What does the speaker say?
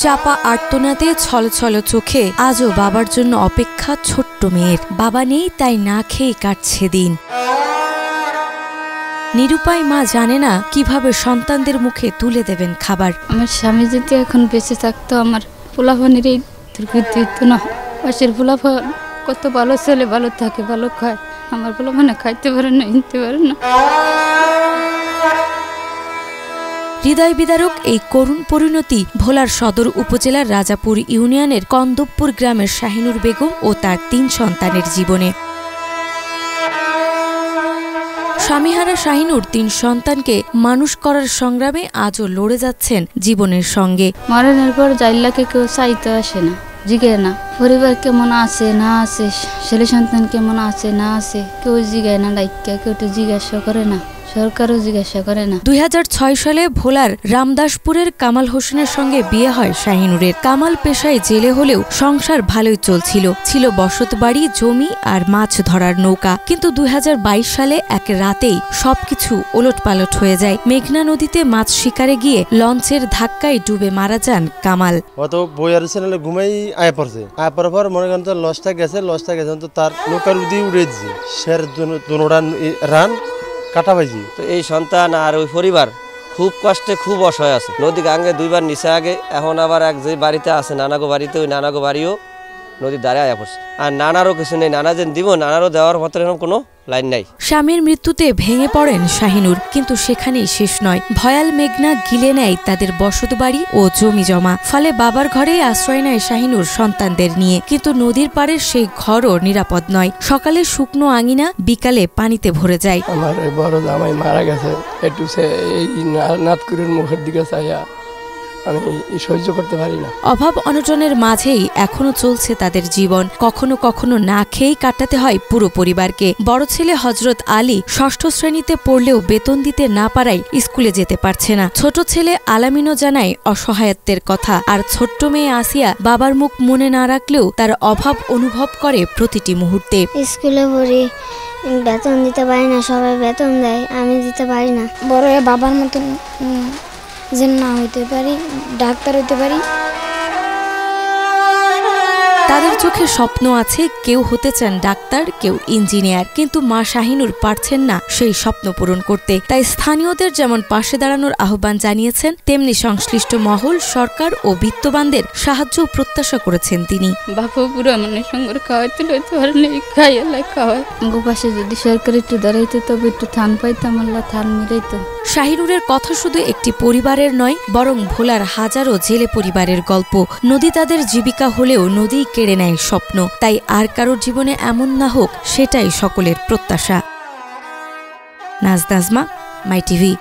চাপা আর্তনাদে ছলছল চোখে আজও বাবার জন্য অপেক্ষা ছোট্ট মেয়ের। বাবা নেই, তাই না খেয়ে কাটছে দিন। নিরুপায় মা জানে না কিভাবে সন্তানদের মুখে তুলে দেবেন খাবার। আমার স্বামী যদি এখন বেঁচে থাকতো, আমার পোলাপানের এই দুর্গতি হতো না। পাশের পোলাপান কত ভালো ছেলে, ভালো থাকে, ভালো খায়। আমার পোলাপানে খাইতে পারে না, নিতে পারে না। হৃদয় বিদারক এই করুণ পরিণতি ভোলার সদর উপজেলার রাজাপুর ইউনিয়নের কন্দবপুর গ্রামের শাহিনুর বেগম ও তার ৩ সন্তানের জীবনে। স্বামীহারা শাহিনুর ৩ সন্তানকে মানুষ করার সংগ্রামে আজও লড়ে যাচ্ছেন জীবনের সঙ্গে। মরণের পর জাইল্লাকে কেউ চাইতে আসে না, জিগে না পরিবার কেমন আছে না আছে, ছেলে সন্তান কেমন আছে না আছে, কেউ জিগায় না, ডাইকা কেউ তো জিজ্ঞাসা করে না, সরকারও জিজ্ঞাসা করে না। ২০০৬ সালে ভোলার রামদাসপুরের কামাল হোসেনের সঙ্গে বিয়ে হয় শাহিনুরের। কামাল পেশায় জেলে হলেও সংসার ভালোই চলছিল, ছিল বসত বাড়ি, জমি আর মাছ ধরার নৌকা। কিন্তু ২০২২ সালে এক রাতেই সবকিছু ওলটপালট হয়ে যায়। মেঘনা নদীতে মাছ শিকারে গিয়ে লঞ্চের ধাক্কায় ডুবে মারা যান কামাল। বইয়ার চ্যানেলে ঘুমাই আয় পড়ছে, আয় পড়ার পর মনে করেন তো লসটা গেছে তো তার নৌকার উদি উড়ে দিচ্ছে, সের দুনোটা রান কাটা পাইছি। তো এই সন্তান আর ওই পরিবার খুব কষ্টে, খুব অসহায় আছে। নদী গাঙ্গে 2 বার নিচে আগে, এখন আবার এক যে বাড়িতে আছে নানাগো বাড়িতে, ওই নানাগো বাড়িও নদীর দ্বারে আয়া পড়ছে। আর নানারও কিছু নেই, নানা যেন দিব, নানারও দেওয়ার মতো এরকম কোনো লাইন নাই। স্বামীর মৃত্যুতে ভেঙে পড়েন শাহিনুর, কিন্তু সেখানেই শেষ নয়। ভয়াল মেঘনা গিলে নেয় তাদের বসত বাড়ি ও জমি জমা। ফলে বাবার ঘরেই আশ্রয় নেয় শাহিনুর সন্তানদের নিয়ে। কিন্তু নদীর পাড়ের সেই ঘরও নিরাপদ নয়। সকালে শুকনো আঙিনা, বিকালে পানিতে ভরে যায়। আমার বড় জামাই মারা গেছে, একটু এই নাতকুরের মুখের দিকে চাইয়া আমি সহ্য করতে পারি না। অভাব অনটনের মাঝেই এখনো চলছে তাদের জীবন। কখনো কখনো না খেয়েই কাটাতে হয় পুরো পরিবারকে। বড় ছেলে হযরত আলী ৬ষ্ঠ শ্রেণীতে পড়লেও বেতন দিতে না পারায় স্কুলে যেতে পারছে না। ছোট ছেলে আলামিনও জানায় অসহায়ত্বের কথা। আর ছোট্ট মেয়ে আসিয়া বাবার মুখ মনে না রাখলেও তার অভাব অনুভব করে প্রতিটি মুহূর্তে। স্কুলে পড়ি, বেতন দিতে পারি না, সবাই বেতন দেয়, আমি দিতে পারি না। বড় বাবার মতন যেন না হইতে পারি, ডাক্তার হইতে পারি। তাদের চোখে স্বপ্ন আছে, কেউ হতে চান ডাক্তার, কেউ ইঞ্জিনিয়ার। কিন্তু মা শাহিনুর পারছেন না সেই স্বপ্ন পূরণ করতে। তাই স্থানীয়দের যেমন পাশে দাঁড়ানোর আহ্বান জানিয়েছেন, তেমনি সংশ্লিষ্ট মহল, সরকার ও বিত্তবানদের সাহায্য প্রত্যাশা করেছেন তিনি। বাপু পুরো মানে সঙ্গে খাওয়াইতে লইতে পারেন, খাইয়ালাই খাওয়ায়। গো পাশে যদি সরকার একটু দাঁড়াইতে, তবে একটু থান পাইতাম, আল্লাহ থান মিলাইতো। শাহিনুরের কথা শুধু একটি পরিবারের নয়, বরং ভোলার হাজারো জেলে পরিবারের গল্প। নদী তাদের জীবিকা হলেও নদী কেড়ে নেয় স্বপ্ন। তাই আর কারোর জীবনে এমন না হোক, সেটাই সকলের প্রত্যাশা। নাজদাজমা, মাই টিভি।